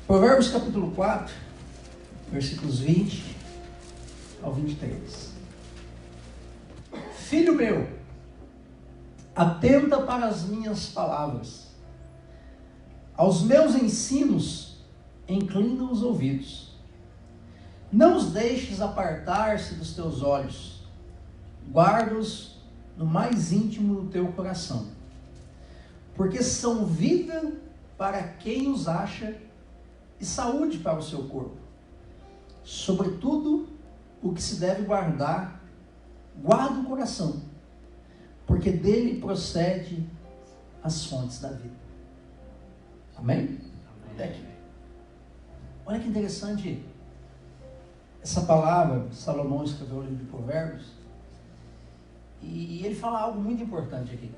Provérbios capítulo 4, versículos 20 ao 23. Filho meu, atenta para as minhas palavras, aos meus ensinos inclina os ouvidos. Não os deixes apartar-se dos teus olhos, guarda-os no mais íntimo do teu coração, porque são vida para quem os acha e saúde para o seu corpo. Sobretudo o que se deve guardar, guarda o coração, porque dele procede as fontes da vida. Amém? Olha que interessante essa palavra. Salomão escreveu o livro de Provérbios e ele fala algo muito importante aqui.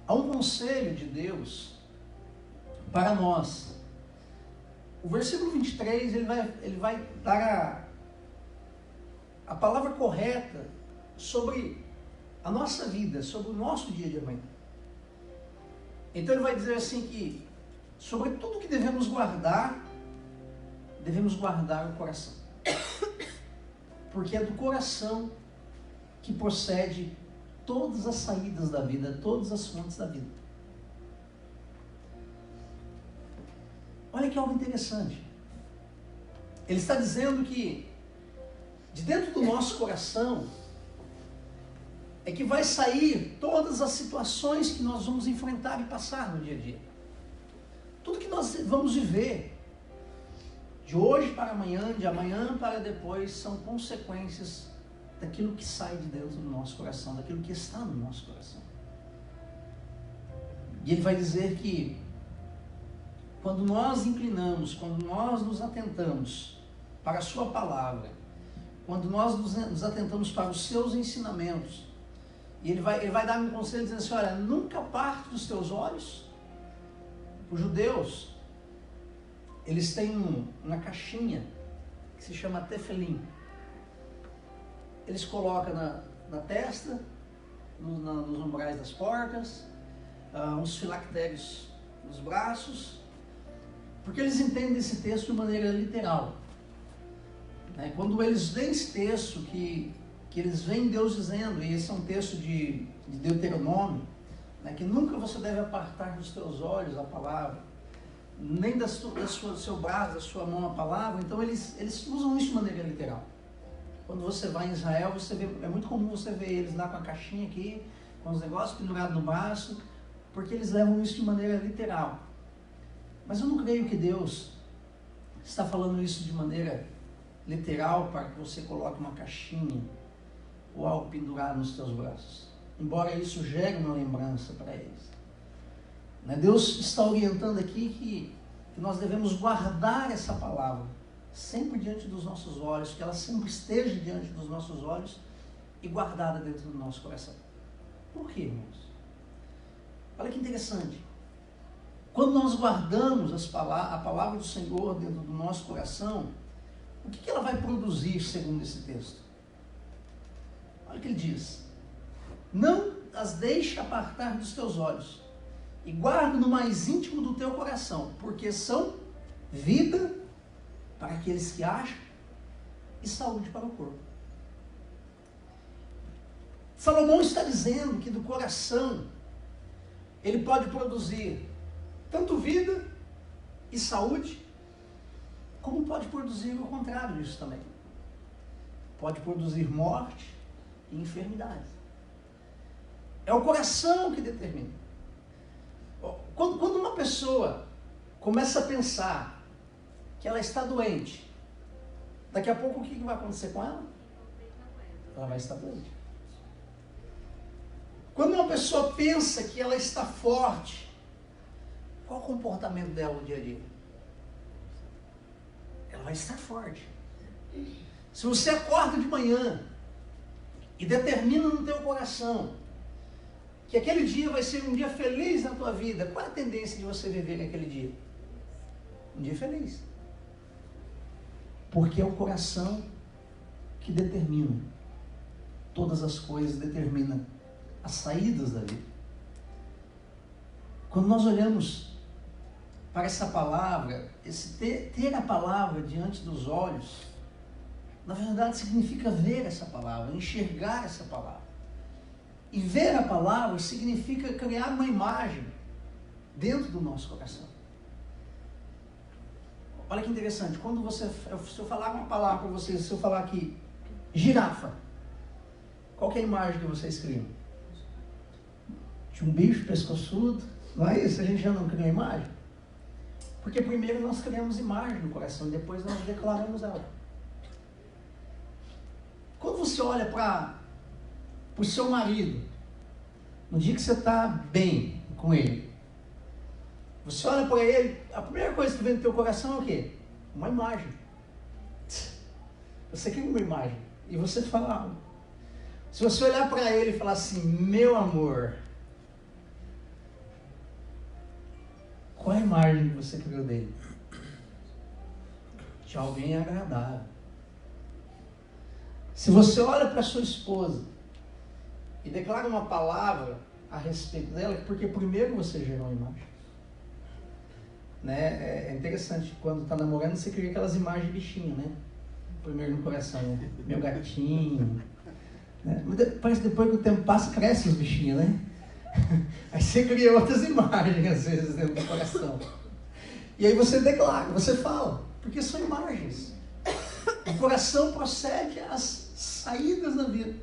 Há um conselho de Deus para nós. O versículo 23, ele vai dar a palavra correta sobre a nossa vida, sobre o nosso dia de amanhã. Então ele vai dizer assim que, sobre tudo que devemos guardar o coração. Porque é do coração que procede todas as saídas da vida, todas as fontes da vida. Olha que algo interessante. Ele está dizendo que de dentro do nosso coração é que vai sair todas as situações que nós vamos enfrentar e passar no dia a dia. Tudo que nós vamos viver, de hoje para amanhã, de amanhã para depois, são consequências daquilo que sai de dentro do nosso coração, daquilo que está no nosso coração. E ele vai dizer que quando nós inclinamos, quando nós nos atentamos para a sua palavra, quando nós nos atentamos para os seus ensinamentos, e ele vai dar um conselho dizendo assim: olha, nunca parte dos teus olhos. Os judeus, eles têm uma caixinha que se chama tefelim. Eles colocam na testa, nos umbrais das portas, uns filactérios nos braços, porque eles entendem esse texto de maneira literal. Quando eles veem esse texto, que eles veem Deus dizendo, e esse é um texto de Deuteronômio, que nunca você deve apartar dos teus olhos a palavra, nem do seu braço, da sua mão a palavra. Então eles usam isso de maneira literal. Quando você vai em Israel, você vê, é muito comum você ver eles lá com a caixinha aqui, com os negócios pendurados no braço, porque eles levam isso de maneira literal. Mas eu não creio que Deus está falando isso de maneira literal para que você coloque uma caixinha ou algo pendurado nos teus braços, embora isso gere uma lembrança para eles. Deus está orientando aqui que nós devemos guardar essa palavra sempre diante dos nossos olhos, que ela sempre esteja diante dos nossos olhos e guardada dentro do nosso coração. Por quê, irmãos? Olha que interessante. Quando nós guardamos a palavra do Senhor dentro do nosso coração, o que ela vai produzir segundo esse texto? Olha o que ele diz: não as deixe apartar dos teus olhos, e guarda no mais íntimo do teu coração, porque são vida para aqueles que acham e saúde para o corpo. Salomão está dizendo que do coração ele pode produzir tanto vida e saúde, como pode produzir o contrário disso também. Pode produzir morte e enfermidade. É o coração que determina. Quando uma pessoa começa a pensar que ela está doente, daqui a pouco o que vai acontecer com ela? Ela vai estar doente. Quando uma pessoa pensa que ela está forte, qual o comportamento dela no dia a dia? Ela vai estar forte. Se você acorda de manhã e determina no teu coração que aquele dia vai ser um dia feliz na tua vida, qual é a tendência de você viver naquele dia? Um dia feliz. Porque é o coração que determina todas as coisas, determina as saídas da vida. Quando nós olhamos para essa palavra, esse ter a palavra diante dos olhos, na verdade significa ver essa palavra, enxergar essa palavra. E ver a palavra significa criar uma imagem dentro do nosso coração. Olha que interessante, quando se eu falar uma palavra para vocês, se eu falar aqui, girafa, qual que é a imagem que vocês criam? De um bicho pescoçudo, não é isso? A gente já não cria imagem? Porque primeiro nós criamos imagem no coração, depois nós declaramos ela. Quando você olha para o seu marido, no dia que você está bem com ele, você olha para ele, a primeira coisa que vem no teu coração é o quê? Uma imagem. Você cria uma imagem e você fala. Se você olhar para ele e falar assim, meu amor, qual é a imagem que você criou dele? De alguém agradável. Se você olha para sua esposa e declara uma palavra a respeito dela, porque primeiro você gerou uma imagem. Né? É interessante, quando está namorando, você cria aquelas imagens de bichinho, né? Primeiro no coração, né? Meu gatinho. Né? Parece que depois que o tempo passa, cresce os bichinhos, né? Aí você cria outras imagens, às vezes, dentro do coração. E aí você declara, você fala, porque são imagens. O coração procede às saídas da vida.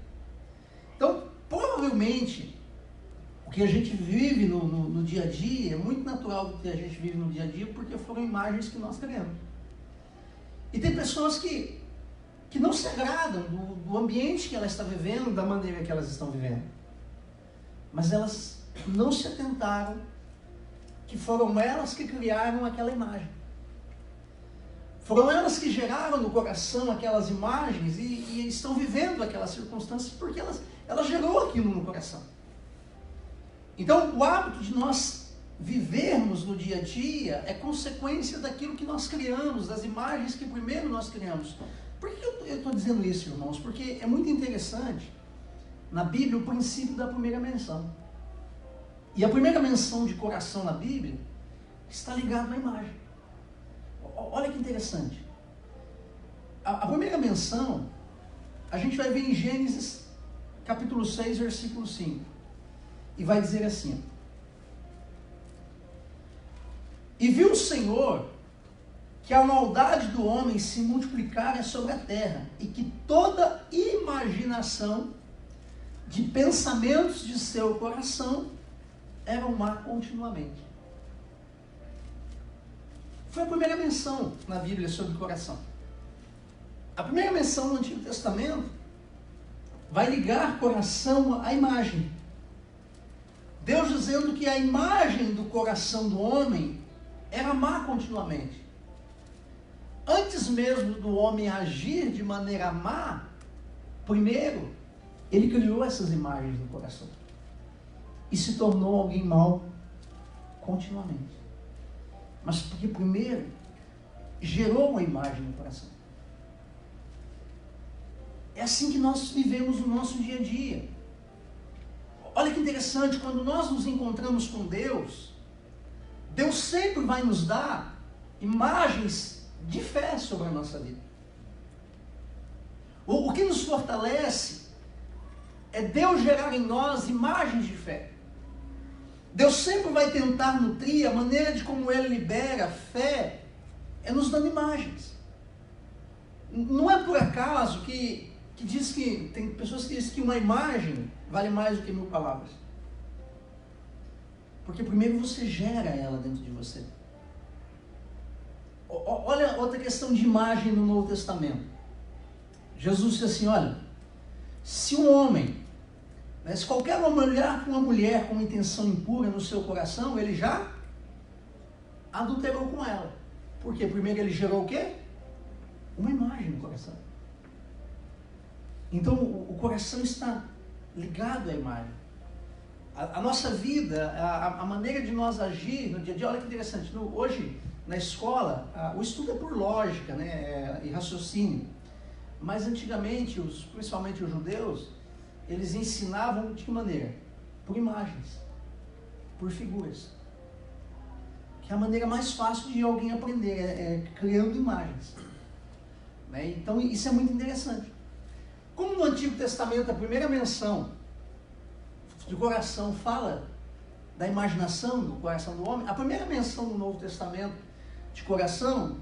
Então, provavelmente, o que a gente vive no dia a dia é muito natural do que a gente vive no dia a dia, porque foram imagens que nós criamos. E tem pessoas que não se agradam do ambiente que ela está vivendo, da maneira que elas estão vivendo. Mas elas não se atentaram que foram elas que criaram aquela imagem. Foram elas que geraram no coração aquelas imagens e estão vivendo aquelas circunstâncias porque ela gerou aquilo no coração. Então, o hábito de nós vivermos no dia a dia é consequência daquilo que nós criamos, das imagens que primeiro nós criamos. Por que eu estou dizendo isso, irmãos? Porque é muito interessante, na Bíblia, o princípio da primeira menção. E a primeira menção de coração na Bíblia está ligada à imagem. Olha que interessante. A primeira menção, a gente vai ver em Gênesis, capítulo 6, versículo 5. E vai dizer assim: e viu o Senhor que a maldade do homem se multiplicara sobre a terra, e que toda imaginação de pensamentos de seu coração era má continuamente. Foi a primeira menção na Bíblia sobre o coração. A primeira menção no Antigo Testamento vai ligar coração à imagem. Deus dizendo que a imagem do coração do homem era má continuamente. Antes mesmo do homem agir de maneira má, primeiro, ele criou essas imagens no coração. E se tornou alguém mau continuamente. Mas porque primeiro, gerou uma imagem no coração. É assim que nós vivemos o nosso dia a dia. Olha que interessante, quando nós nos encontramos com Deus, Deus sempre vai nos dar imagens de fé sobre a nossa vida. O que nos fortalece é Deus gerar em nós imagens de fé. Deus sempre vai tentar nutrir, a maneira de como Ele libera fé é nos dando imagens. Não é por acaso que diz que, tem pessoas que dizem que uma imagem vale mais do que 1000 palavras. Porque primeiro você gera ela dentro de você. Olha outra questão de imagem no Novo Testamento. Jesus disse assim, olha, se um homem, se qualquer homem olhar para uma mulher com uma intenção impura no seu coração, ele já adulterou com ela. Porque primeiro ele gerou o quê? Uma imagem no coração. Então o coração está ligado à imagem. A nossa vida, a maneira de nós agir no dia a dia, olha que interessante, hoje na escola o estudo é por lógica, né, e raciocínio, mas antigamente, principalmente os judeus, eles ensinavam de que maneira? Por imagens, por figuras. que é a maneira mais fácil de alguém aprender, é criando imagens. Né? Então isso é muito interessante. Como no Antigo Testamento a primeira menção de coração fala da imaginação do coração do homem, a primeira menção do Novo Testamento de coração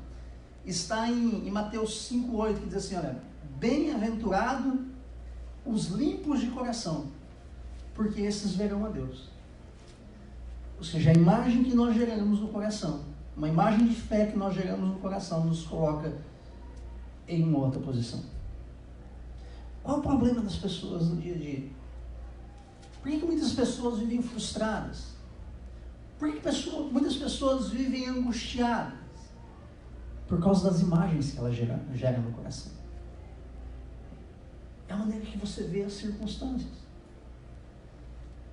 está em Mateus 5,8, que diz assim, olha, bem-aventurado os limpos de coração, porque esses verão a Deus. Ou seja, a imagem que nós geramos no coração, uma imagem de fé que nós geramos no coração, nos coloca em uma outra posição. Qual é o problema das pessoas no dia a dia? Por que muitas pessoas vivem frustradas? Por que muitas pessoas vivem angustiadas? Por causa das imagens que elas geram no coração. É a maneira que você vê as circunstâncias.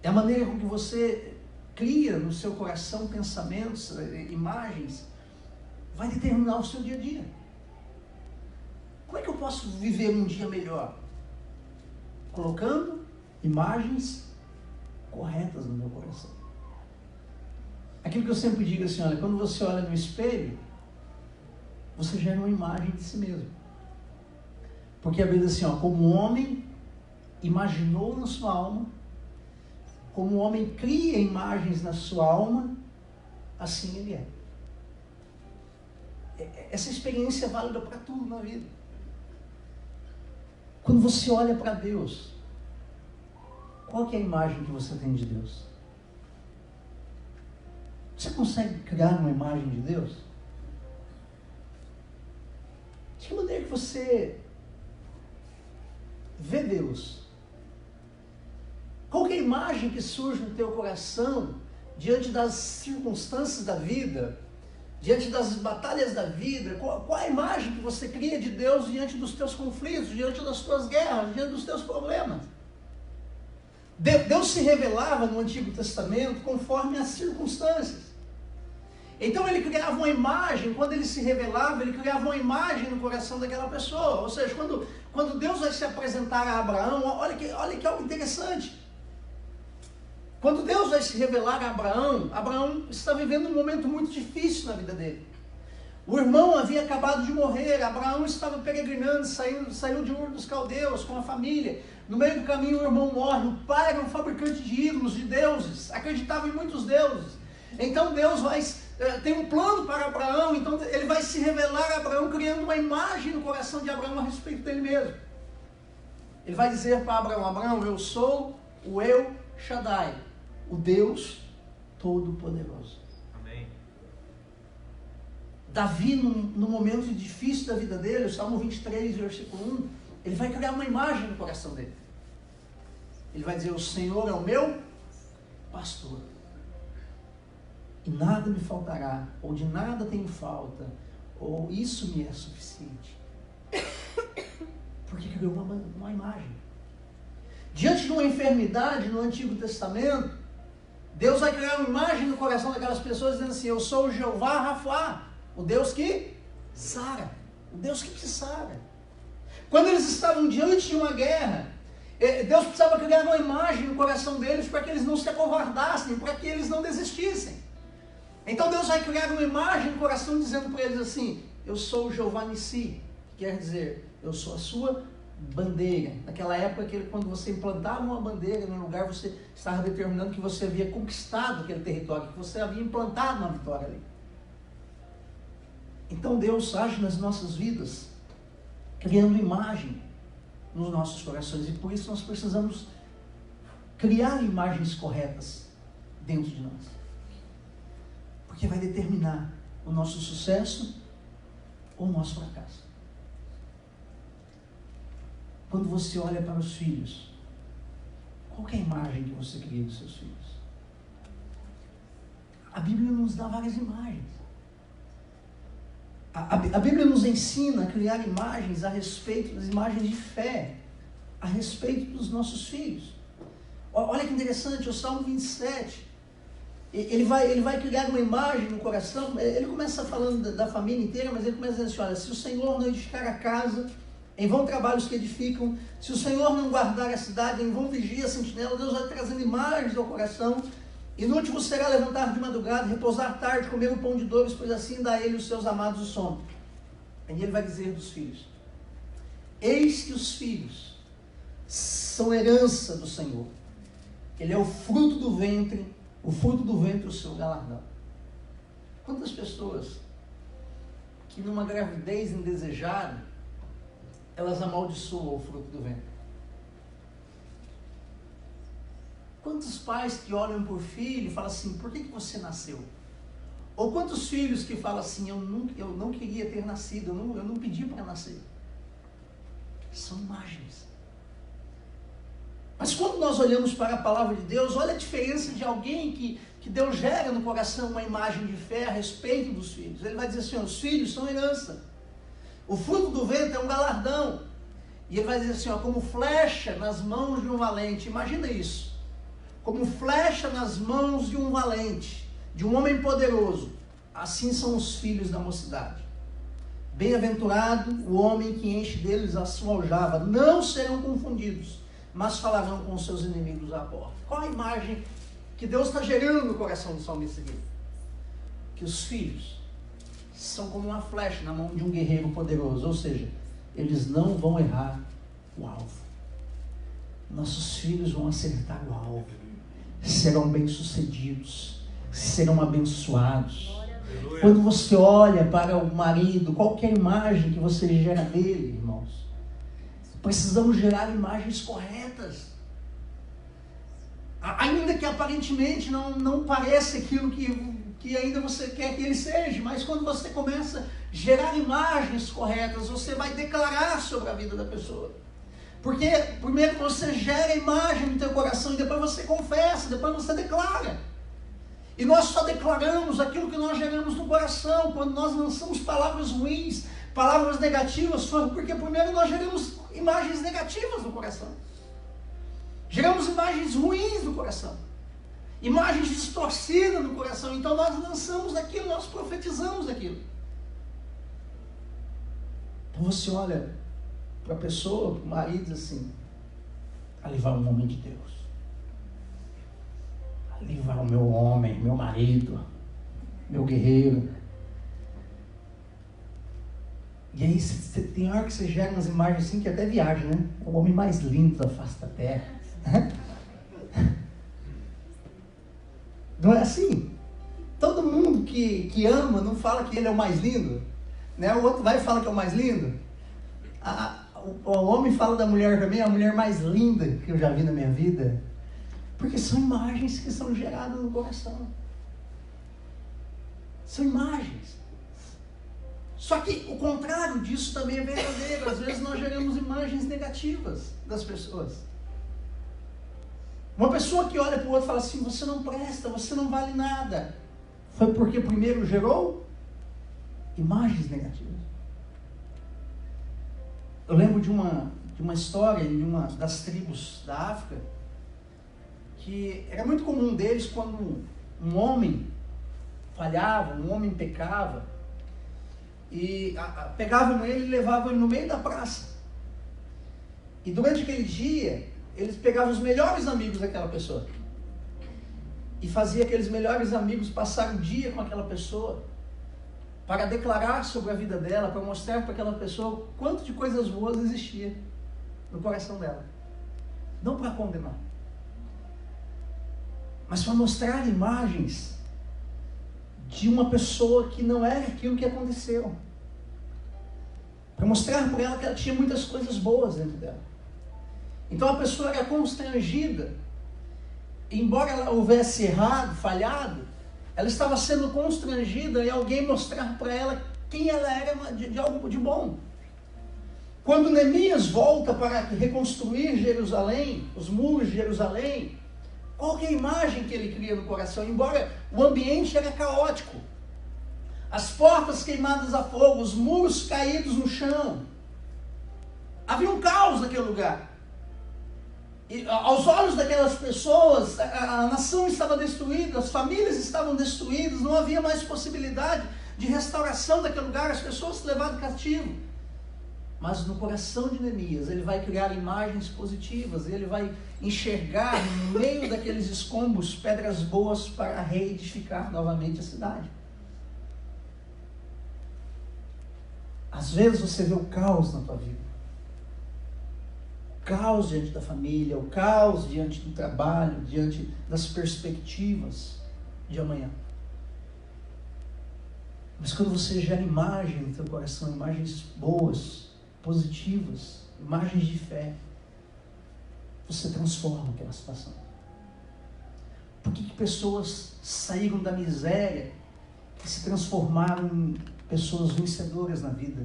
É a maneira com que você cria no seu coração pensamentos, imagens, vai determinar o seu dia a dia. Como é que eu posso viver um dia melhor? Colocando imagens corretas no meu coração. Aquilo que eu sempre digo assim, olha, quando você olha no espelho, você gera uma imagem de si mesmo. Porque a Bíblia diz assim, ó, como o homem imaginou na sua alma, como o homem cria imagens na sua alma, assim ele é. Essa experiência é válida para tudo na vida. Quando você olha para Deus, qual que é a imagem que você tem de Deus? Você consegue criar uma imagem de Deus? De que maneira que você vê Deus? Qual que é a imagem que surge no teu coração diante das circunstâncias da vida, diante das batalhas da vida? Qual é a imagem que você cria de Deus diante dos teus conflitos, diante das tuas guerras, diante dos teus problemas? Deus se revelava no Antigo Testamento conforme as circunstâncias. Então ele criava uma imagem, quando ele se revelava, ele criava uma imagem no coração daquela pessoa. Ou seja, quando Deus vai se apresentar a Abraão, olha que algo interessante. Quando Deus vai se revelar a Abraão está vivendo um momento muito difícil na vida dele. O irmão havia acabado de morrer, Abraão estava peregrinando, saiu de Ur dos Caldeus com a família. No meio do caminho o irmão morre, o pai era um fabricante de ídolos, de deuses, acreditava em muitos deuses. Então Deus tem um plano para Abraão, então ele vai se revelar a Abraão, criando uma imagem no coração de Abraão a respeito dele mesmo. Ele vai dizer para Abraão, Abraão, eu sou o El Shaddai, o Deus Todo-Poderoso. Amém. Davi, no momento difícil da vida dele, o Salmo 23, versículo 1, ele vai criar uma imagem no coração dele. Ele vai dizer, o Senhor é o meu pastor. E nada me faltará, ou de nada tenho falta, ou isso me é suficiente. Porque criou uma imagem. Diante de uma enfermidade no Antigo Testamento, Deus vai criar uma imagem no coração daquelas pessoas dizendo assim, eu sou o Jeová Rafá, o Deus que sara, o Deus que te sara. Quando eles estavam diante de uma guerra, Deus precisava criar uma imagem no coração deles para que eles não se acovardassem, para que eles não desistissem. Então Deus vai criar uma imagem no coração dizendo para eles assim, eu sou o Jeová Nissi, que quer dizer, eu sou a sua bandeira. Naquela época, quando você implantava uma bandeira no lugar, você estava determinando que você havia conquistado aquele território, que você havia implantado uma vitória ali. Então Deus age nas nossas vidas, criando imagem nos nossos corações, e por isso nós precisamos criar imagens corretas dentro de nós. Porque vai determinar o nosso sucesso ou o nosso fracasso. Quando você olha para os filhos, qual é a imagem que você cria dos seus filhos? A Bíblia nos dá várias imagens. A Bíblia nos ensina a criar imagens a respeito das imagens de fé, a respeito dos nossos filhos. Olha que interessante, o Salmo 27, ele vai criar uma imagem no coração. Ele começa falando da família inteira, mas ele começa dizendo assim, olha, se o Senhor não edificar a casa, em vão trabalham os que edificam, se o Senhor não guardar a cidade, em vão vigia a sentinela. Deus vai trazendo imagens ao coração, Inútil vos será levantar de madrugada, repousar tarde, comer o pão de dores, pois assim dá ele os seus amados o sono. Aí ele vai dizer dos filhos: eis que os filhos são herança do Senhor. Ele é o fruto do ventre o seu galardão. Quantas pessoas que numa gravidez indesejada, elas amaldiçoam o fruto do ventre? Quantos pais que olham por filho e falam assim: por que você nasceu? Ou quantos filhos que falam assim: eu não queria ter nascido, eu não pedi para nascer. São imagens. Mas quando nós olhamos para a palavra de Deus, olha a diferença de alguém que Deus gera no coração uma imagem de fé a respeito dos filhos. Ele vai dizer assim: os filhos são herança. O fruto do ventre é um galardão. E ele vai dizer assim: como flecha nas mãos de um valente. Imagina isso. Como flecha nas mãos de um valente, de um homem poderoso, assim são os filhos da mocidade. Bem-aventurado o homem que enche deles a sua aljava, não serão confundidos, mas falarão com seus inimigos à porta. Qual a imagem que Deus está gerando no coração do salmista aqui? Que os filhos são como uma flecha na mão de um guerreiro poderoso, ou seja, eles não vão errar o alvo. Nossos filhos vão acertar o alvo, serão bem-sucedidos, serão abençoados. Quando você olha para o marido, qualquer imagem que você gera dele, irmãos, precisamos gerar imagens corretas. Ainda que aparentemente não pareça aquilo que ainda você quer que ele seja, mas quando você começa a gerar imagens corretas, você vai declarar sobre a vida da pessoa. Porque primeiro você gera a imagem no teu coração e depois você confessa, depois você declara. E nós só declaramos aquilo que nós geramos no coração. Quando nós lançamos palavras ruins, palavras negativas, foi porque primeiro nós geramos imagens negativas no coração. Geramos imagens ruins no coração. Imagens distorcidas no coração. Então nós lançamos aquilo, nós profetizamos aquilo. Então você olha para a pessoa, para o marido, diz assim: ali vai um homem de Deus, ali vai o meu homem, meu marido, meu guerreiro. E aí tem hora que você gera umas imagens assim que até viaja, né? É o homem mais lindo da face da terra. Não é assim? Todo mundo que ama não fala que ele é o mais lindo, né? O outro vai e fala que é o mais lindo. O homem fala da mulher também, a mulher mais linda que eu já vi na minha vida, porque são imagens que são geradas no coração. São imagens. Só que o contrário disso também é verdadeiro. Às vezes nós geramos imagens negativas das pessoas. Uma pessoa que olha para o outro e fala assim: você não presta, você não vale nada. Foi porque primeiro gerou imagens negativas. Eu lembro de uma história de uma das tribos da África, que era muito comum deles quando um homem falhava, um homem pecava, e pegavam ele e levavam ele no meio da praça. E durante aquele dia, eles pegavam os melhores amigos daquela pessoa e faziam aqueles melhores amigos passar o dia com aquela pessoa, para declarar sobre a vida dela, para mostrar para aquela pessoa quanto de coisas boas existia no coração dela. Não para condenar, mas para mostrar imagens de uma pessoa que não era aquilo que aconteceu. Para mostrar para ela que ela tinha muitas coisas boas dentro dela. Então a pessoa era constrangida, embora ela houvesse errado, falhado, ela estava sendo constrangida em alguém mostrar para ela quem ela era de algo de bom. Quando Neemias volta para reconstruir Jerusalém, os muros de Jerusalém, qual que é a imagem que ele cria no coração? Embora o ambiente era caótico, as portas queimadas a fogo, os muros caídos no chão, havia um caos naquele lugar. E, aos olhos daquelas pessoas, a nação estava destruída, as famílias estavam destruídas, não havia mais possibilidade de restauração daquele lugar, as pessoas levadas cativo. Mas no coração de Neemias, ele vai criar imagens positivas, ele vai enxergar no meio daqueles escombros pedras boas para reedificar novamente a cidade. Às vezes você vê o caos na tua vida. O caos diante da família, o caos diante do trabalho, diante das perspectivas de amanhã. Mas quando você gera imagem no teu coração, imagens boas, positivas, imagens de fé, você transforma aquela situação. Por que pessoas saíram da miséria e se transformaram em pessoas vencedoras na vida?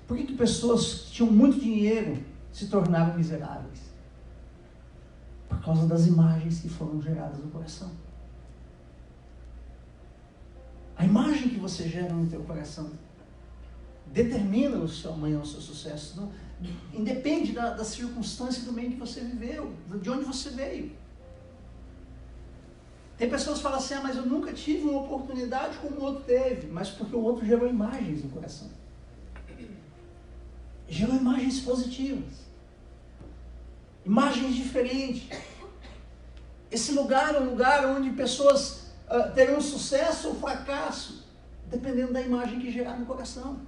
Por que pessoas que tinham muito dinheiro se tornaram miseráveis? Por causa das imagens que foram geradas no coração. A imagem que você gera no teu coração determina o seu amanhã, o seu sucesso. Não, independe da circunstância do meio que você viveu, de onde você veio. Tem pessoas que falam assim, mas eu nunca tive uma oportunidade como o outro teve, mas porque o outro gerou imagens no coração. Gerou imagens positivas. Imagens diferentes. Esse lugar é um lugar onde pessoas terão sucesso ou fracasso, dependendo da imagem que gerar no coração.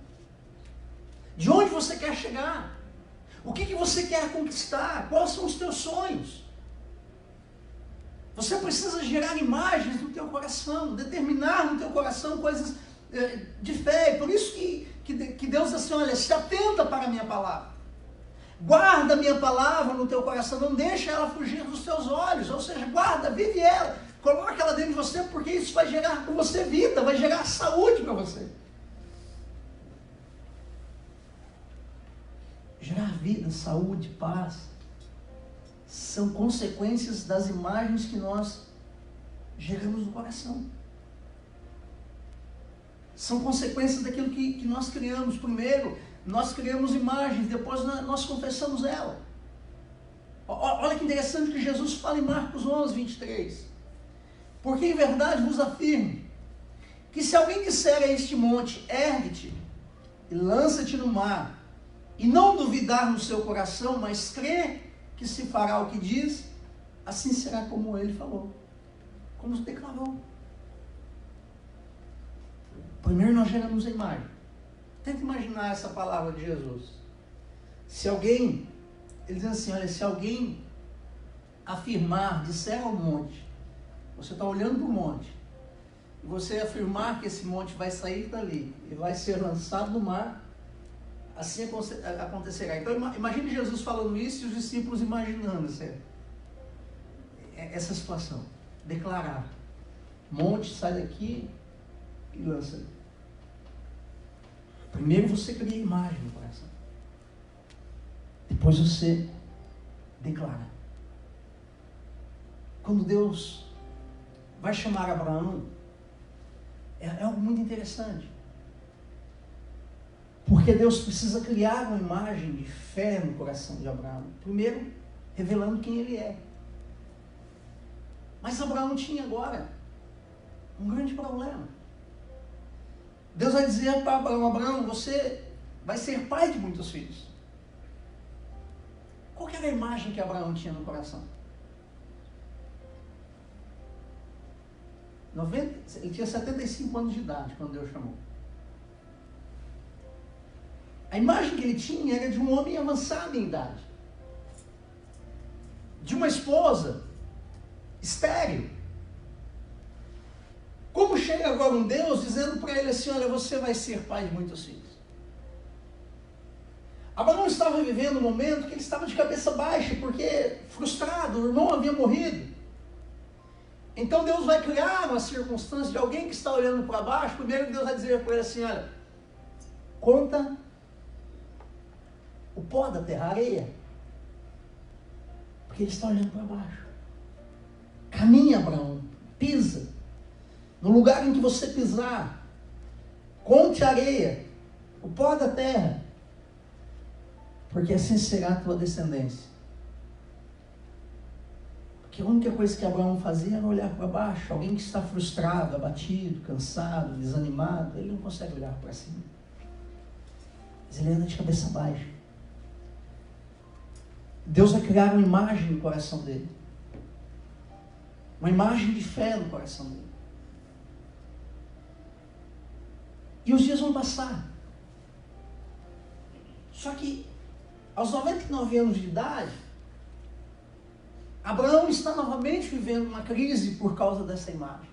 De onde você quer chegar? O que você quer conquistar? Quais são os teus sonhos? Você precisa gerar imagens no teu coração, determinar no teu coração coisas de fé. Por isso que Deus diz assim, olha, se atenta para a minha palavra. Guarda a minha palavra no teu coração, não deixa ela fugir dos teus olhos. Ou seja, guarda, vive ela. Coloca ela dentro de você, porque isso vai gerar com você vida, vai gerar saúde para você. Gerar vida, saúde, paz, são consequências das imagens que nós geramos no coração. São consequências daquilo que nós criamos. Primeiro, nós criamos imagens, depois nós confessamos ela. Olha que interessante que Jesus fala em Marcos 11, 23. Porque em verdade vos afirmo, que se alguém disser a este monte, ergue-te e lança-te no mar, e não duvidar no seu coração, mas crer que se fará o que diz, assim será como ele falou, como declarou. Primeiro nós geramos a imagem. Tenta imaginar essa palavra de Jesus. Se alguém, ele diz assim, olha, se alguém afirmar, disser ao monte, você está olhando para o monte, e você afirmar que esse monte vai sair dali, e vai ser lançado no mar, assim acontecerá. Então imagine Jesus falando isso e os discípulos imaginando essa situação. Declarar. Monte, sai daqui e lança. Primeiro você cria a imagem no coração. Depois você declara. Quando Deus vai chamar Abraão, é algo muito interessante. Porque Deus precisa criar uma imagem de fé no coração de Abraão. Primeiro, revelando quem ele é. Mas Abraão tinha agora um grande problema. Deus vai dizer para Abraão, Abraão, você vai ser pai de muitos filhos. Qual que era a imagem que Abraão tinha no coração? Ele tinha 75 anos de idade quando Deus chamou. A imagem que ele tinha era de um homem avançado em idade. De uma esposa estéril. Como chega agora um Deus dizendo para ele assim, olha, você vai ser pai de muitos filhos. Abraão estava vivendo um momento que ele estava de cabeça baixa, porque frustrado, o irmão havia morrido. Então Deus vai criar uma circunstância de alguém que está olhando para baixo. Primeiro Deus vai dizer para ele assim, olha, conta o pó da terra, a areia. Porque ele está olhando para baixo. Caminha, Abraão, pisa. No lugar em que você pisar, conte a areia, o pó da terra. Porque assim será a tua descendência. Porque a única coisa que Abraão fazia era olhar para baixo. Alguém que está frustrado, abatido, cansado, desanimado, ele não consegue olhar para cima. Mas ele anda de cabeça baixa. Deus vai criar uma imagem no coração dele. Uma imagem de fé no coração dele. E os dias vão passar. Só que, aos 99 anos de idade, Abraão está novamente vivendo uma crise por causa dessa imagem.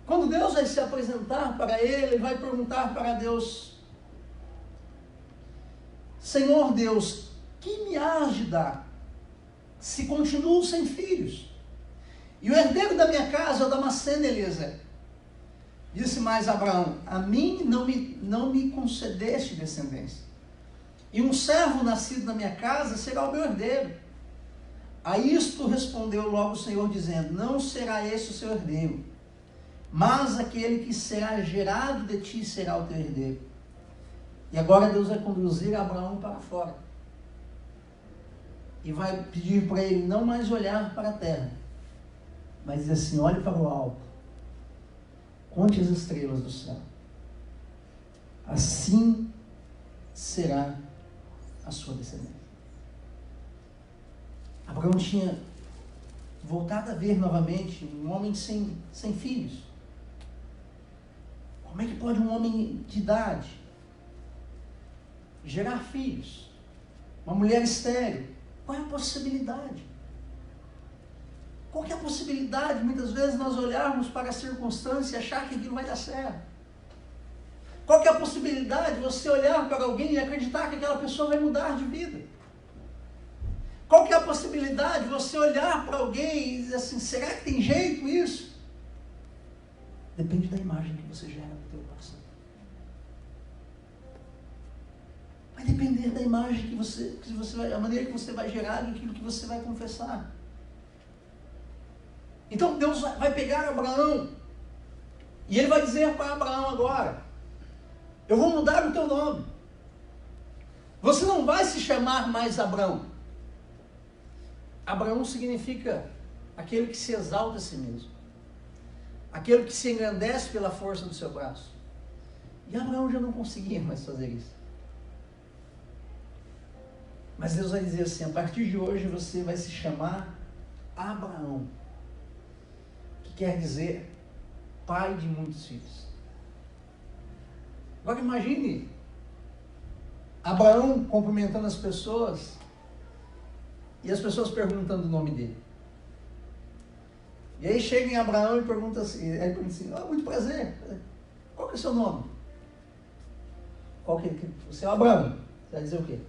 Quando Deus vai se apresentar para ele vai perguntar para Deus: Senhor Deus, que me hás de dar, se continuo sem filhos? E o herdeiro da minha casa é o Damasceno Eliezer. Disse mais Abraão: a mim não me concedeste descendência, e um servo nascido na minha casa será o meu herdeiro. A isto respondeu logo o Senhor, dizendo: não será esse o seu herdeiro, mas aquele que será gerado de ti será o teu herdeiro. E agora Deus vai conduzir Abraão para fora. E vai pedir para ele não mais olhar para a terra, mas dizer assim: olhe para o alto, conte as estrelas do céu. Assim será a sua descendência. Abraão tinha voltado a ver novamente um homem sem filhos. Como é que pode um homem de idade gerar filhos? Uma mulher estéril. Qual é a possibilidade? Qual que é a possibilidade, muitas vezes, nós olharmos para a circunstância e achar que aquilo vai dar certo? Qual que é a possibilidade de você olhar para alguém e acreditar que aquela pessoa vai mudar de vida? Qual que é a possibilidade de você olhar para alguém e dizer assim: será que tem jeito isso? Depende da imagem que você gera no teu coração. Vai depender da imagem que você vai, a maneira que você vai gerar e aquilo que você vai confessar. Então Deus vai pegar Abraão e ele vai dizer para Abraão agora: eu vou mudar o teu nome. Você não vai se chamar mais Abraão. Abraão significa aquele que se exalta a si mesmo, aquele que se engrandece pela força do seu braço. E Abraão já não conseguia mais fazer isso. Mas Deus vai dizer assim: a partir de hoje você vai se chamar Abraão, que quer dizer pai de muitos filhos. Agora imagine Abraão cumprimentando as pessoas e as pessoas perguntando o nome dele. E aí chega em Abraão e pergunta assim, muito prazer, qual que é o seu nome? Você é Abraão, você vai dizer o quê?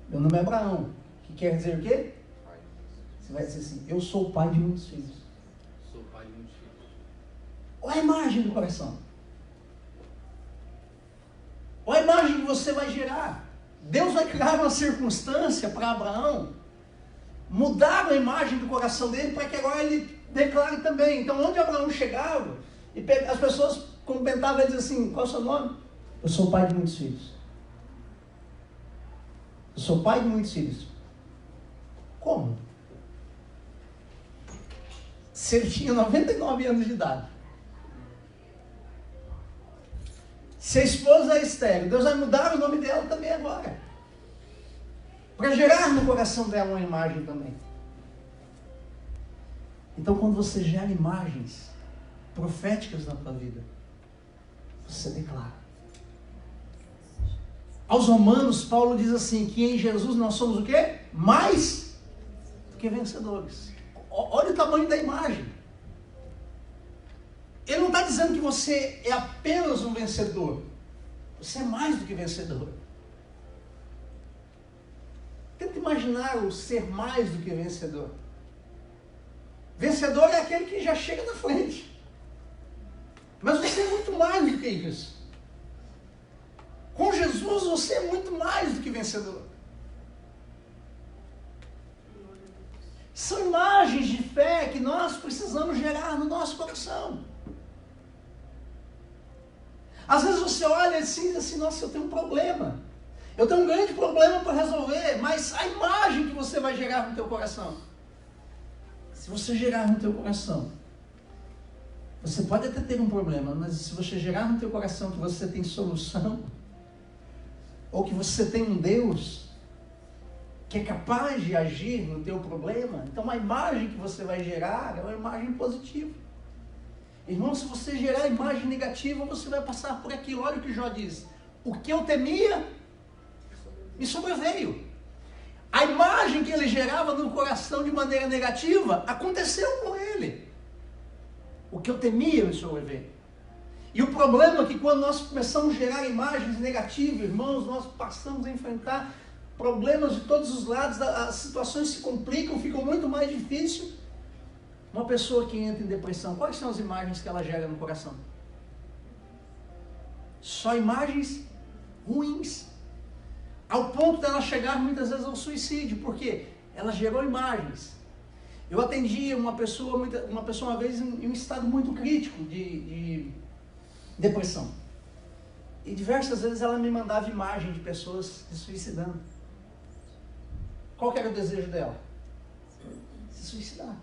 Meu nome é Abraão, que quer dizer o quê? Pai. Você vai dizer assim: eu sou o pai de muitos filhos. Sou pai de muitos filhos. Olha a imagem do coração. Olha a imagem que você vai gerar. Deus vai criar uma circunstância para Abraão mudar a imagem do coração dele para que agora ele declare também. Então, onde Abraão chegava, e as pessoas cumprimentavam ele e diziam assim: qual é o seu nome? Eu sou o pai de muitos filhos. Eu sou pai de muitos filhos. Como? Se ele tinha 99 anos de idade, se a esposa é estéril, Deus vai mudar o nome dela também agora, para gerar no coração dela uma imagem também. Então, quando você gera imagens proféticas na tua vida, você declara. Aos Romanos, Paulo diz assim, que em Jesus nós somos o quê? Mais do que vencedores. Olha o tamanho da imagem. Ele não está dizendo que você é apenas um vencedor. Você é mais do que vencedor. Tenta imaginar o ser mais do que vencedor. Vencedor é aquele que já chega na frente. Mas você é muito mais do que isso. Com Jesus você é muito mais do que vencedor. São imagens de fé que nós precisamos gerar no nosso coração. Às vezes você olha assim e diz assim: nossa, eu tenho um problema. Eu tenho um grande problema para resolver. Mas a imagem que você vai gerar no teu coração, se você gerar no teu coração Você pode até ter um problema, mas se você gerar no teu coração que você tem solução, ou que você tem um Deus que é capaz de agir no teu problema, então a imagem que você vai gerar é uma imagem positiva. Irmão, se você gerar imagem negativa, você vai passar por aquilo. Olha o que Jó diz: o que eu temia me sobreveio. A imagem que ele gerava no coração de maneira negativa aconteceu com ele. O que eu temia me sobreveio. E o problema é que quando nós começamos a gerar imagens negativas, irmãos, nós passamos a enfrentar problemas de todos os lados, as situações se complicam, ficam muito mais difíceis. Uma pessoa que entra em depressão, quais são as imagens que ela gera no coração? Só imagens ruins. Ao ponto dela chegar muitas vezes ao suicídio. Por quê? Ela gerou imagens. Eu atendi uma pessoa uma vez em um estado muito crítico de depressão. E diversas vezes ela me mandava imagem de pessoas se suicidando. Qual que era o desejo dela? Se suicidar.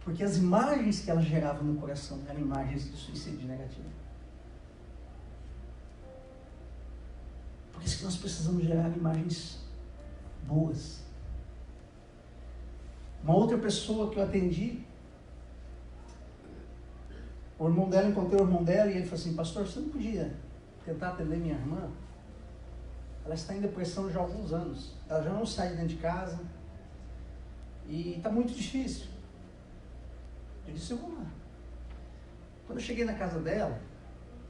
Porque as imagens que ela gerava no coração eram imagens de suicídio negativo. Por isso que nós precisamos gerar imagens boas. Uma outra pessoa que eu atendi, encontrei o irmão dela e ele falou assim: pastor, você não podia tentar atender minha irmã? Ela está em depressão já há alguns anos. Ela já não sai de dentro de casa e está muito difícil. Eu disse: eu vou lá. Quando eu cheguei na casa dela,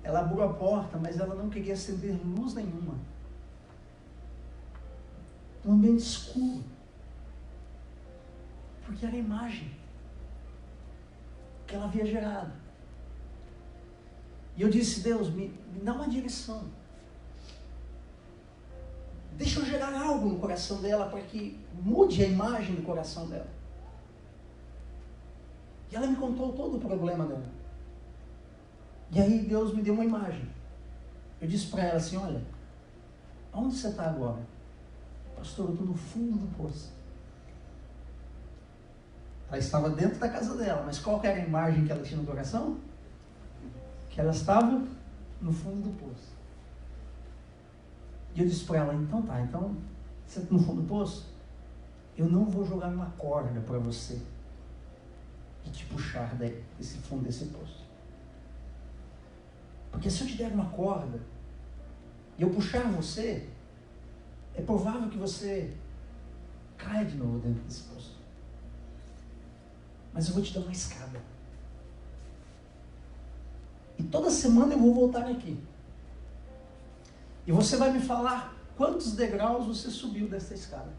ela abriu a porta, mas ela não queria acender luz nenhuma. Um ambiente escuro. Porque era a imagem que ela havia gerado. E eu disse: Deus, me dá uma direção. Deixa eu gerar algo no coração dela para que mude a imagem do coração dela. E ela me contou todo o problema dela. E aí Deus me deu uma imagem. Eu disse para ela assim: olha, onde você está agora? Pastor, eu estou no fundo do poço. Ela estava dentro da casa dela, mas qual que era a imagem que ela tinha no coração? Que ela estava no fundo do poço. E eu disse para ela: então tá, então você está no fundo do poço? Eu não vou jogar uma corda para você e te puxar desse fundo desse poço. Porque se eu te der uma corda e eu puxar você, é provável que você caia de novo dentro desse poço. Mas eu vou te dar uma escada. E toda semana eu vou voltar aqui. E você vai me falar quantos degraus você subiu dessa escada.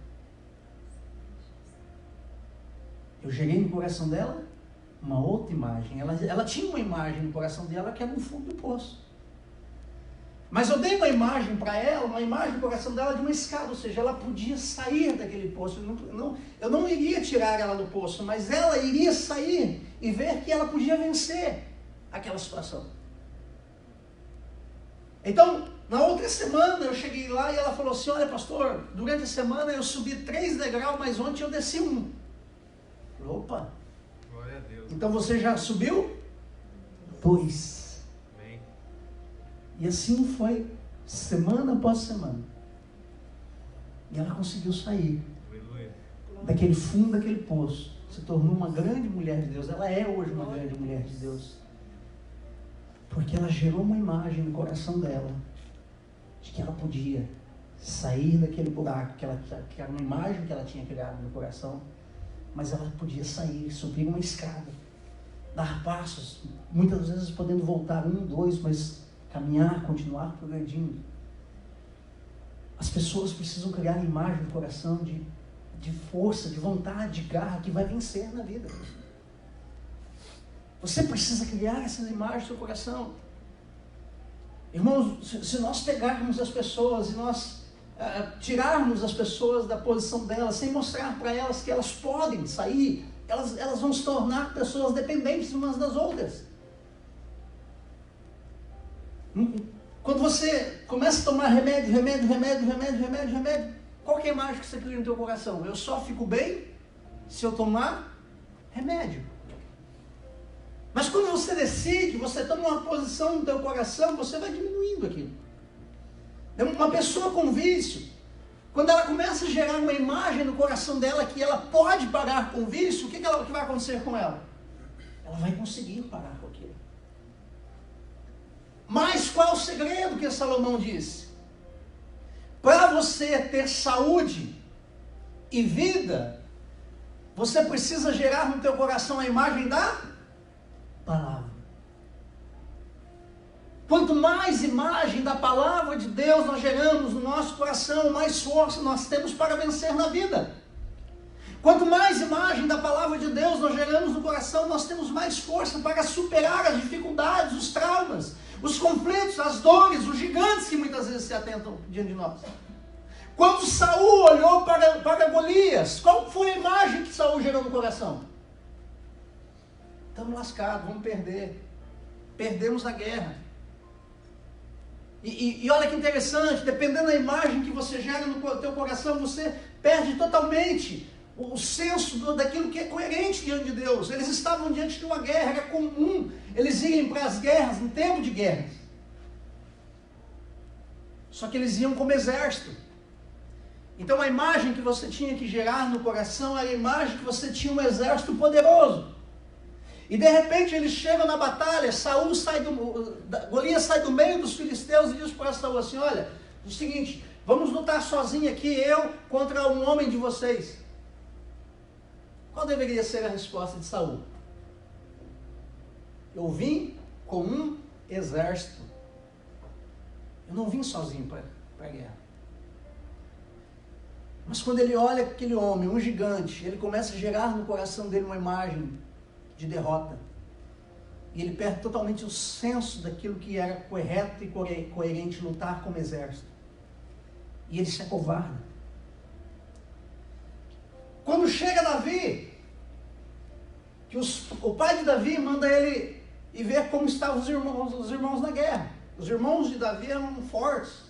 Eu gerei no coração dela uma outra imagem. Ela tinha uma imagem no coração dela que era no fundo do poço. Mas eu dei uma imagem para ela, uma imagem no coração dela de uma escada, ou seja, ela podia sair daquele poço. Eu não iria tirar ela do poço, mas ela iria sair e ver que ela podia vencer aquela situação. Então, na outra semana eu cheguei lá e ela falou assim: olha, pastor, durante a semana eu subi 3 degraus, mas ontem eu desci 1. Eu falei: opa, glória a Deus. Então você já subiu 2. E assim foi, semana após semana. E ela conseguiu sair daquele fundo, daquele poço. Se tornou uma grande mulher de Deus. Ela é hoje uma grande mulher de Deus. Porque ela gerou uma imagem no coração dela de que ela podia sair daquele buraco, que era uma imagem que ela tinha criado no coração, mas ela podia sair, subir uma escada, dar passos, muitas vezes podendo voltar 1, 2, mas caminhar, continuar progredindo. As pessoas precisam criar uma imagem no coração de força, de vontade, de garra, que vai vencer na vida. Você precisa criar essas imagens no seu coração. Irmãos, se nós pegarmos as pessoas e nós tirarmos as pessoas da posição delas, sem mostrar para elas que elas podem sair, elas vão se tornar pessoas dependentes umas das outras. Quando você começa a tomar remédio, qual que é a imagem que você cria no teu coração? Eu só fico bem se eu tomar remédio. você decide, você toma uma posição no teu coração, você vai diminuindo aquilo. Uma pessoa com vício, quando ela começa a gerar uma imagem no coração dela que ela pode parar com o vício, o que vai acontecer com ela? Ela vai conseguir parar com aquilo. Mas qual é o segredo que Salomão disse? Para você ter saúde e vida, você precisa gerar no teu coração a imagem da palavra. Quanto mais imagem da palavra de Deus nós geramos no nosso coração, mais força nós temos para vencer na vida. Quanto mais imagem da palavra de Deus nós geramos no coração, nós temos mais força para superar as dificuldades, os traumas, os conflitos, as dores, os gigantes que muitas vezes se atentam diante de nós. Quando Saul olhou para Golias, qual foi a imagem que Saul gerou no coração? Estamos lascados, vamos perder. Perdemos a guerra. E olha que interessante, dependendo da imagem que você gera no teu coração, você perde totalmente o senso daquilo que é coerente diante de Deus. Eles estavam diante de uma guerra, era comum eles irem para as guerras, em tempo de guerras. Só que eles iam como exército. Então a imagem que você tinha que gerar no coração era a imagem que você tinha um exército poderoso. E de repente eles chegam na batalha, Golias sai do meio dos filisteus e diz para Saul assim: olha, é o seguinte, vamos lutar sozinho aqui, eu contra um homem de vocês. Qual deveria ser a resposta de Saul? Eu vim com um exército. Eu não vim sozinho para a guerra. Mas quando ele olha aquele homem, um gigante, ele começa a gerar no coração dele uma imagem de derrota. E ele perde totalmente o senso daquilo que era correto e coerente lutar como exército. E ele se acovarda. Quando chega Davi, que o pai de Davi manda ele ir ver como estavam os irmãos na guerra. Os irmãos de Davi eram fortes,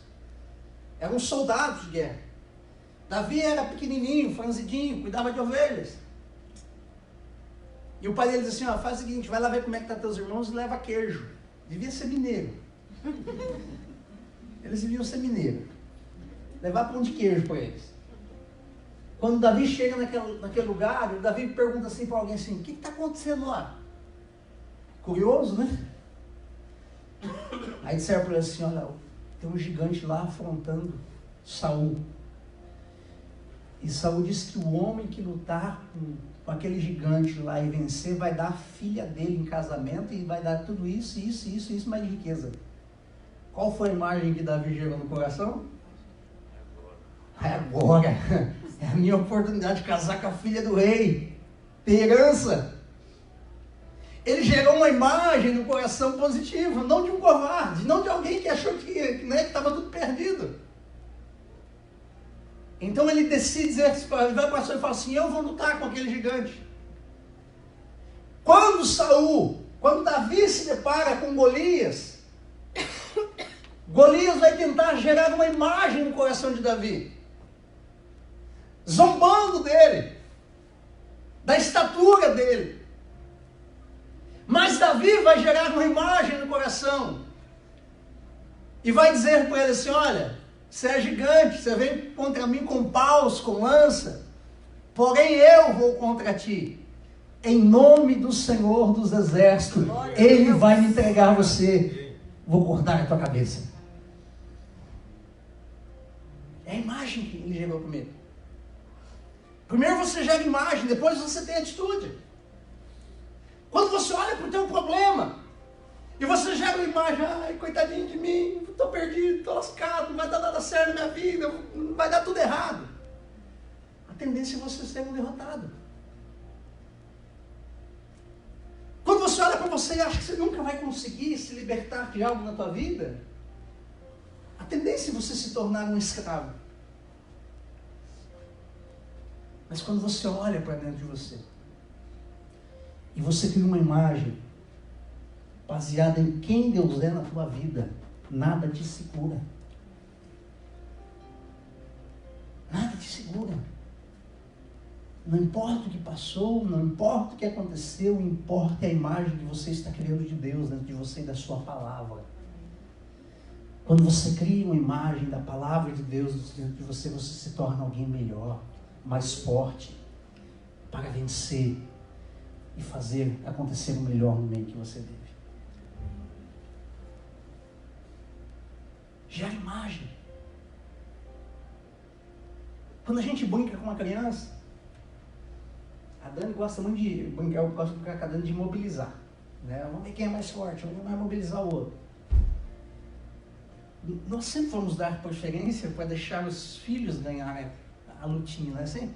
eram soldados de guerra. Davi era pequenininho, franzidinho, cuidava de ovelhas. E o pai dele diz assim: ó, faz o seguinte, vai lá ver como é que estão teus irmãos e leva queijo. Devia ser mineiro. Eles deviam ser mineiros. Levar pão de queijo para eles. Quando Davi chega naquele lugar, o Davi pergunta assim para alguém assim: o que está acontecendo lá? Curioso, né? Aí disseram para ele assim: olha, tem um gigante lá afrontando Saul. E Saul disse que o homem que lutar com aquele gigante lá e vencer, vai dar a filha dele em casamento e vai dar tudo isso, mais riqueza. Qual foi a imagem que Davi gerou no coração? Agora é a minha oportunidade de casar com a filha do rei, ter herança. Ele gerou uma imagem no coração positiva, não de um covarde, não de alguém que achou que estava tudo perdido. Então ele decide dizer, ele vai para a e fala assim: eu vou lutar com aquele gigante. Quando Davi se depara com Golias, Golias vai tentar gerar uma imagem no coração de Davi, zombando dele, da estatura dele. Mas Davi vai gerar uma imagem no coração e vai dizer para ele assim: olha, você é gigante, você vem contra mim com paus, com lança, porém eu vou contra ti. Em nome do Senhor dos Exércitos, Ele vai me entregar você. Vou cortar a tua cabeça. É a imagem que ele gerou primeiro. Primeiro você gera imagem, depois você tem atitude. Quando você olha para o teu problema, e você gera uma imagem: ai, coitadinho de mim, estou perdido, estou lascado, não vai dar nada certo na minha vida, vai dar tudo errado. A tendência é você ser um derrotado. Quando você olha para você e acha que você nunca vai conseguir se libertar de algo na tua vida, a tendência é você se tornar um escravo. Mas quando você olha para dentro de você, e você cria uma imagem baseada em quem Deus é na tua vida, nada te segura. Nada te segura. Não importa o que passou, não importa o que aconteceu, importa a imagem que você está criando de Deus dentro de você e da sua palavra. Quando você cria uma imagem da palavra de Deus dentro de você, você se torna alguém melhor, mais forte, para vencer e fazer acontecer o melhor no meio que você vive. Gera imagem. Quando a gente brinca com uma criança, a Dani gosta muito de brincar, eu gosto de brincar com a Dani de mobilizar. Né? Vamos ver quem é mais forte, um vai mobilizar o outro. Nós sempre vamos dar preferência para deixar os filhos ganharem a lutinha, não é assim?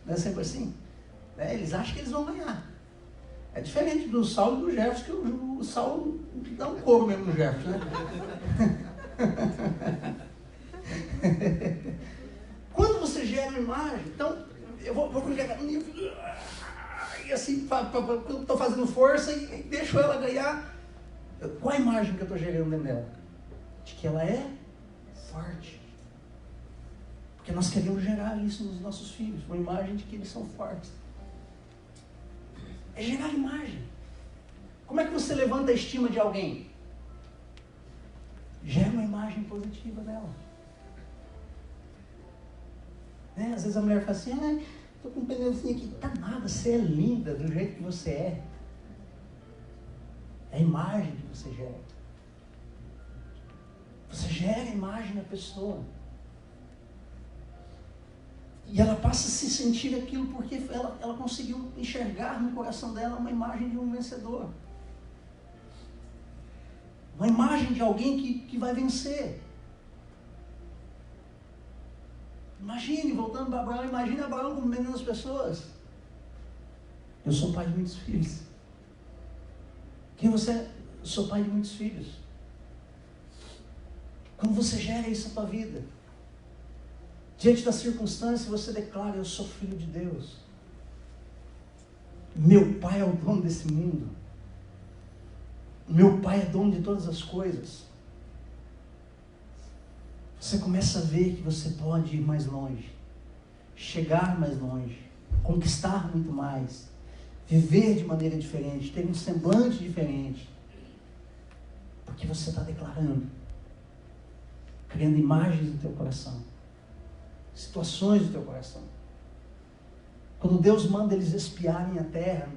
Não é sempre assim? Eles acham que eles vão ganhar. É diferente do Saulo e do Jefferson, que o Saulo dá um couro mesmo no Jefferson, né? Quando você gera uma imagem, então, eu vou brincar com a minha filha, e assim, eu estou fazendo força e deixo ela ganhar. Qual a imagem que eu estou gerando dentro dela? De que ela é forte. Porque nós queremos gerar isso nos nossos filhos, uma imagem de que eles são fortes. É gerar imagem. Como é que você levanta a estima de alguém? Gera uma imagem positiva dela. Né? Às vezes a mulher fala assim, estou com um pneuzinho aqui. Tá nada, você é linda do jeito que você é. É a imagem que você gera. Você gera a imagem da pessoa. E ela passa a se sentir aquilo porque ela conseguiu enxergar no coração dela uma imagem de um vencedor. Uma imagem de alguém que vai vencer. Imagine, voltando para Abraão, imagine Abraão comendo as pessoas. Eu sou pai de muitos filhos. Quem você é? Eu sou pai de muitos filhos. Quando você gera isso na tua vida, diante das circunstâncias, você declara, eu sou filho de Deus. Meu pai é o dono desse mundo. Meu pai é dono de todas as coisas. Você começa a ver que você pode ir mais longe, chegar mais longe, conquistar muito mais, viver de maneira diferente, ter um semblante diferente, porque você está declarando, criando imagens no teu coração, situações no teu coração. Quando Deus manda eles espiarem a terra,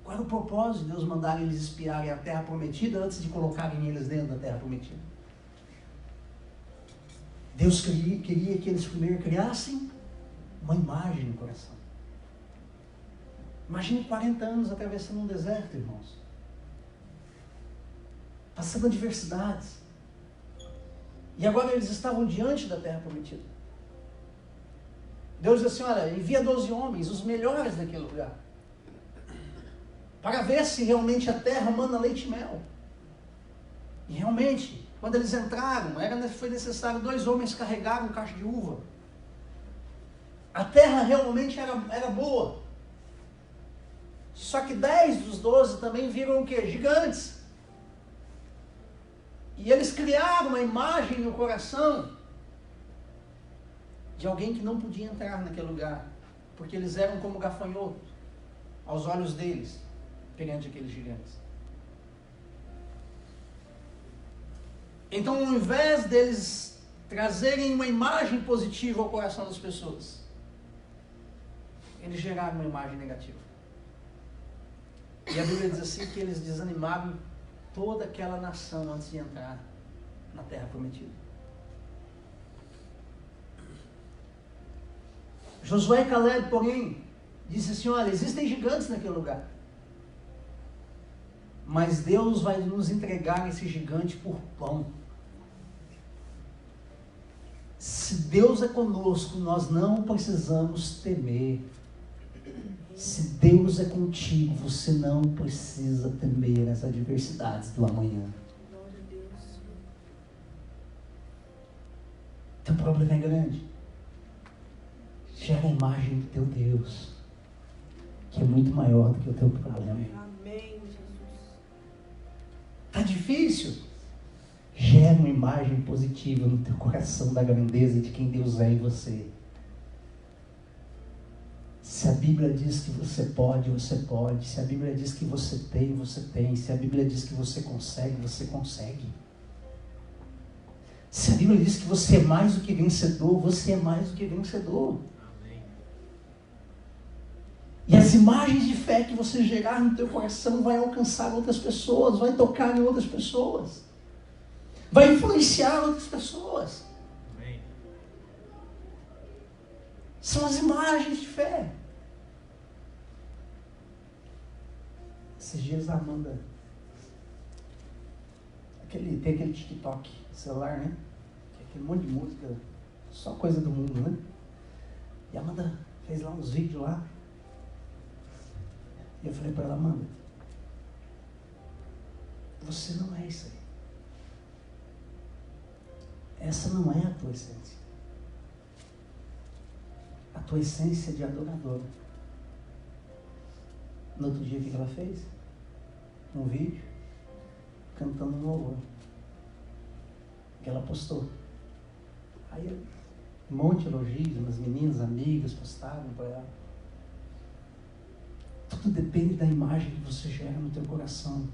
qual era o propósito de Deus mandar eles espiarem a terra prometida antes de colocarem eles dentro da terra prometida? Deus queria que eles primeiro criassem uma imagem no coração. Imagine 40 anos atravessando um deserto, irmãos. Passando adversidades. E agora eles estavam diante da terra prometida. Deus disse assim, olha, envia 12 homens, os melhores daquele lugar, para ver se realmente a terra manda leite e mel. E realmente, quando eles entraram, foi necessário 2 homens carregar um cacho de uva. A terra realmente era boa. Só que 10 dos 12 também viram o quê? Gigantes. E eles criaram uma imagem no coração de alguém que não podia entrar naquele lugar, porque eles eram como gafanhoto aos olhos deles, perante aqueles gigantes. Então, ao invés deles trazerem uma imagem positiva ao coração das pessoas, eles geraram uma imagem negativa. E a Bíblia diz assim que eles desanimaram toda aquela nação antes de entrar na terra prometida. Josué e Caleb, porém, disse assim, olha, existem gigantes naquele lugar, mas Deus vai nos entregar esse gigante por pão. Se Deus é conosco, nós não precisamos temer. Se Deus é contigo, você não precisa temer as adversidades do amanhã. Teu problema é grande. Gera a imagem do teu Deus, que é muito maior do que o teu problema. Amém, Jesus. Está difícil? Gera uma imagem positiva no teu coração da grandeza de quem Deus é em você. Se Se a Bíblia diz que você pode, você pode. Se a Bíblia diz que você tem, você tem. Se a Bíblia diz que você consegue, você consegue. Se a Bíblia diz que você é mais do que vencedor, você é mais do que vencedor. Amém. E as imagens de fé que você gerar no teu coração vai alcançar outras pessoas, vai tocar em outras pessoas, vai influenciar outras pessoas. Amém. São as imagens de fé. Esses dias a Amanda, tem aquele TikTok, celular, né? Aquele monte de música, só coisa do mundo, né? E a Amanda fez lá uns vídeos lá. E eu falei para ela, Amanda, você não é isso aí. Essa não é a tua essência. A tua essência é de adoradora. No outro dia, o que ela fez? Um vídeo cantando um louvor que ela postou. Aí um monte de elogios, umas meninas, amigas postaram para ela. Tudo depende da imagem que você gera no teu coração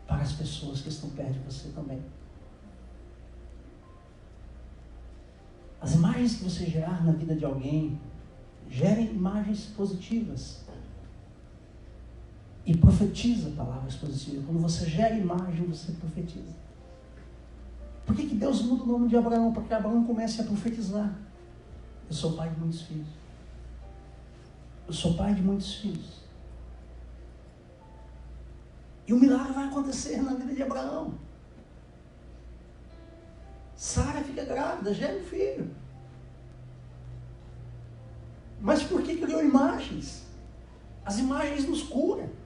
para as pessoas que estão perto de você também. As imagens que você gerar na vida de alguém, gerem imagens positivas. E profetiza palavras positivas. Quando você gera imagem, você profetiza. Por que Deus muda o nome de Abraão? Para que Abraão comece a profetizar. Eu sou pai de muitos filhos. Eu sou pai de muitos filhos. E o milagre vai acontecer na vida de Abraão. Sara fica grávida, gera um filho. Mas por que criou imagens? As imagens nos curam.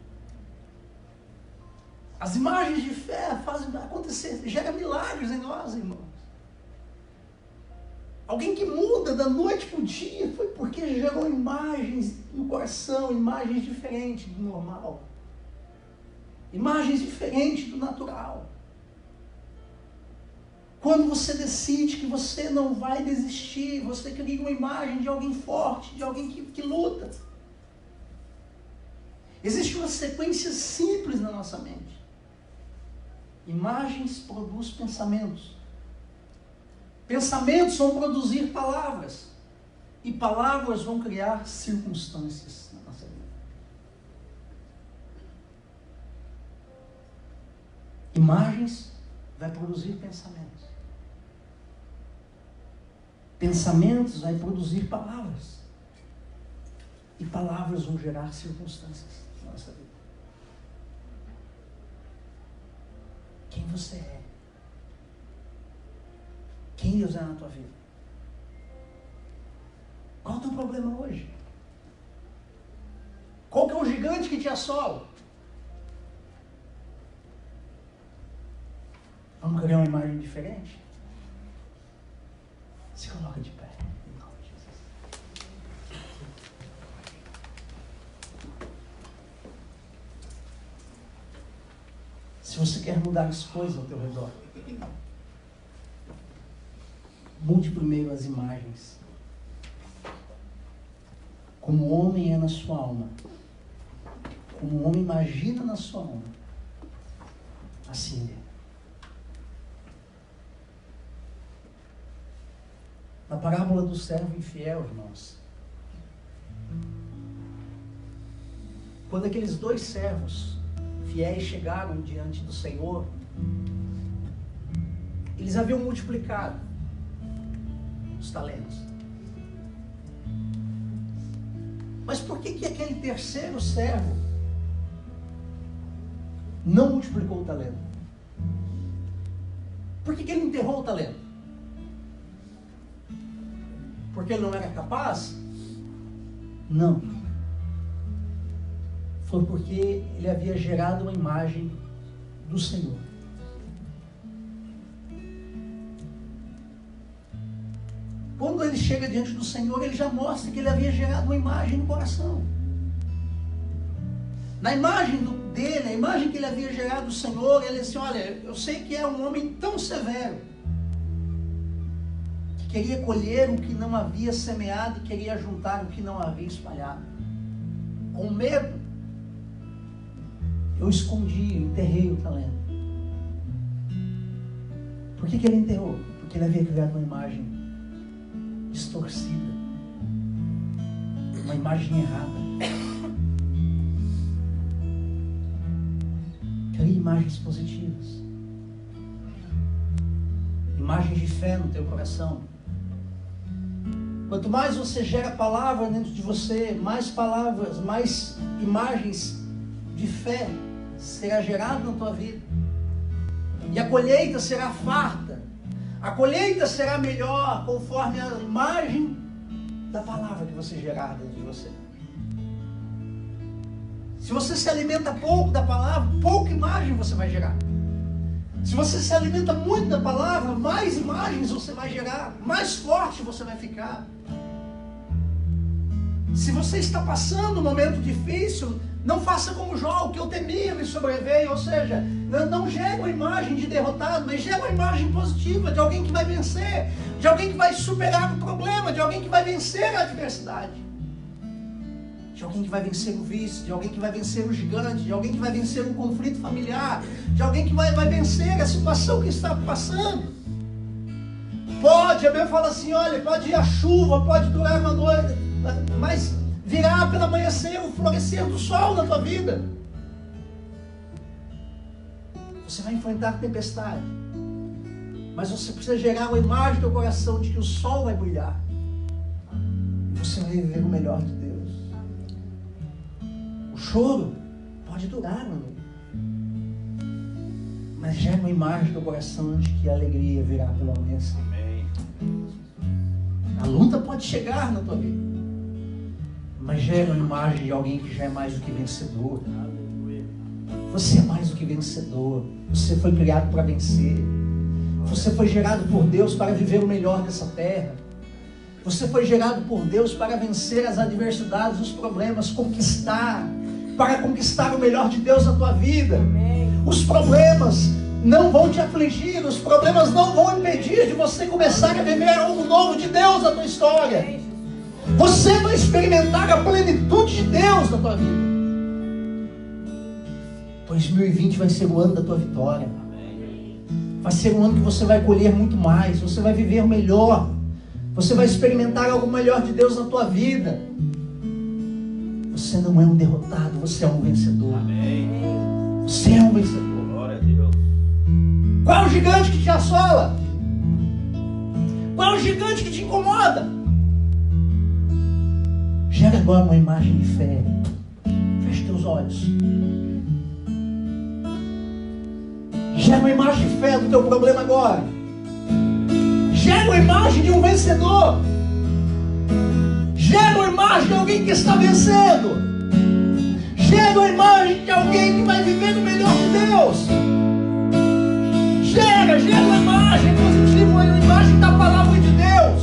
As imagens de fé fazem acontecer, gera milagres em nós, irmãos. Alguém que muda da noite para o dia foi porque gerou imagens no coração, imagens diferentes do normal. Imagens diferentes do natural. Quando você decide que você não vai desistir, você cria uma imagem de alguém forte, de alguém que luta. Existe uma sequência simples na nossa mente. Imagens produzem pensamentos. Pensamentos vão produzir palavras. E palavras vão criar circunstâncias na nossa vida. Imagens vai produzir pensamentos. Pensamentos vai produzir palavras. E palavras vão gerar circunstâncias na nossa vida. Quem você é? Quem Deus é na tua vida? Qual é o teu problema hoje? Qual que é o gigante que te assola? Vamos criar uma imagem diferente? Se coloca de pé, em nome de Jesus. Se você quer mudar as coisas ao teu redor, mude primeiro as imagens. Como o homem é na sua alma, como o homem imagina na sua alma, assim é. Na parábola do servo infiel, irmãos, quando aqueles dois servos fiéis chegaram diante do Senhor, eles haviam multiplicado os talentos. Mas por que aquele terceiro servo não multiplicou o talento? Por que ele enterrou o talento? Porque ele não era capaz? Não. Foi porque ele havia gerado uma imagem do Senhor. Quando ele chega diante do Senhor, ele já mostra que ele havia gerado uma imagem no coração. Na imagem dele, a imagem que ele havia gerado do Senhor, ele disse, olha, eu sei que é um homem tão severo, que queria colher o que não havia semeado e queria juntar o que não havia espalhado. Com medo, eu escondi, enterrei o talento. Por que ele enterrou? Porque ele havia criado uma imagem distorcida, uma imagem errada. Crie imagens positivas, imagens de fé no teu coração. Quanto mais você gera palavra dentro de você, mais palavras, mais imagens de fé será gerada na tua vida. E a colheita será farta. A colheita será melhor conforme a imagem da palavra que você gerar dentro de você. Se você se alimenta pouco da palavra, pouca imagem você vai gerar. Se você se alimenta muito da palavra, mais imagens você vai gerar, mais forte você vai ficar. Se você está passando um momento difícil, não faça como Jó, o que eu temia me sobreveio. Ou seja, não gere uma imagem de derrotado, mas gere uma imagem positiva de alguém que vai vencer, de alguém que vai superar o problema, de alguém que vai vencer a adversidade, de alguém que vai vencer o vício, de alguém que vai vencer o gigante, de alguém que vai vencer um conflito familiar, de alguém que vai vencer a situação que está passando. A Bíblia fala assim, olha, pode ir a chuva, pode durar uma noite, mas virá pelo amanhecer o florescer do sol na tua vida. Você vai enfrentar tempestade, mas você precisa gerar uma imagem no teu coração de que o sol vai brilhar. E você vai viver o melhor de Deus. O choro pode durar uma noite, mas gera uma imagem no teu coração de que a alegria virá pelo amanhecer. A luta pode chegar na tua vida, mas gera uma imagem de alguém que já é mais do que vencedor. Você é mais do que vencedor. Você foi criado para vencer. Você foi gerado por Deus para viver o melhor dessa terra. Você foi gerado por Deus para vencer as adversidades, os problemas, para conquistar o melhor de Deus na tua vida. Os problemas não vão te afligir, os problemas não vão impedir de você começar a viver algo novo de Deus na tua história. Você vai experimentar a plenitude de Deus na tua vida. 2020 vai ser o ano da tua vitória. Vai ser um ano que você vai colher muito mais. Você vai viver o melhor. Você vai experimentar algo melhor de Deus na tua vida. Você não é um derrotado, você é um vencedor. Você é um vencedor. Glória a Deus. Qual é o gigante que te assola? Qual é o gigante que te incomoda? Gera agora uma imagem de fé. Feche teus olhos. Gera uma imagem de fé do teu problema agora. Gera uma imagem de um vencedor. Gera uma imagem de alguém que está vencendo. Gera uma imagem de alguém que vai viver no melhor de Deus. Gera uma imagem positiva, uma imagem da palavra de Deus.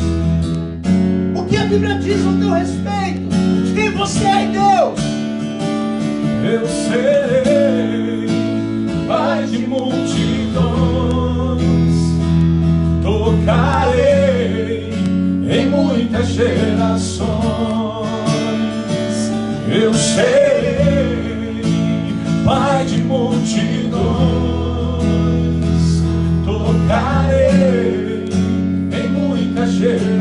O que a Bíblia diz ao teu respeito? Quem você é em Deus? Eu serei pai de multidões, tocarei em muitas gerações. Eu serei pai de multidões, tocarei em muitas gerações.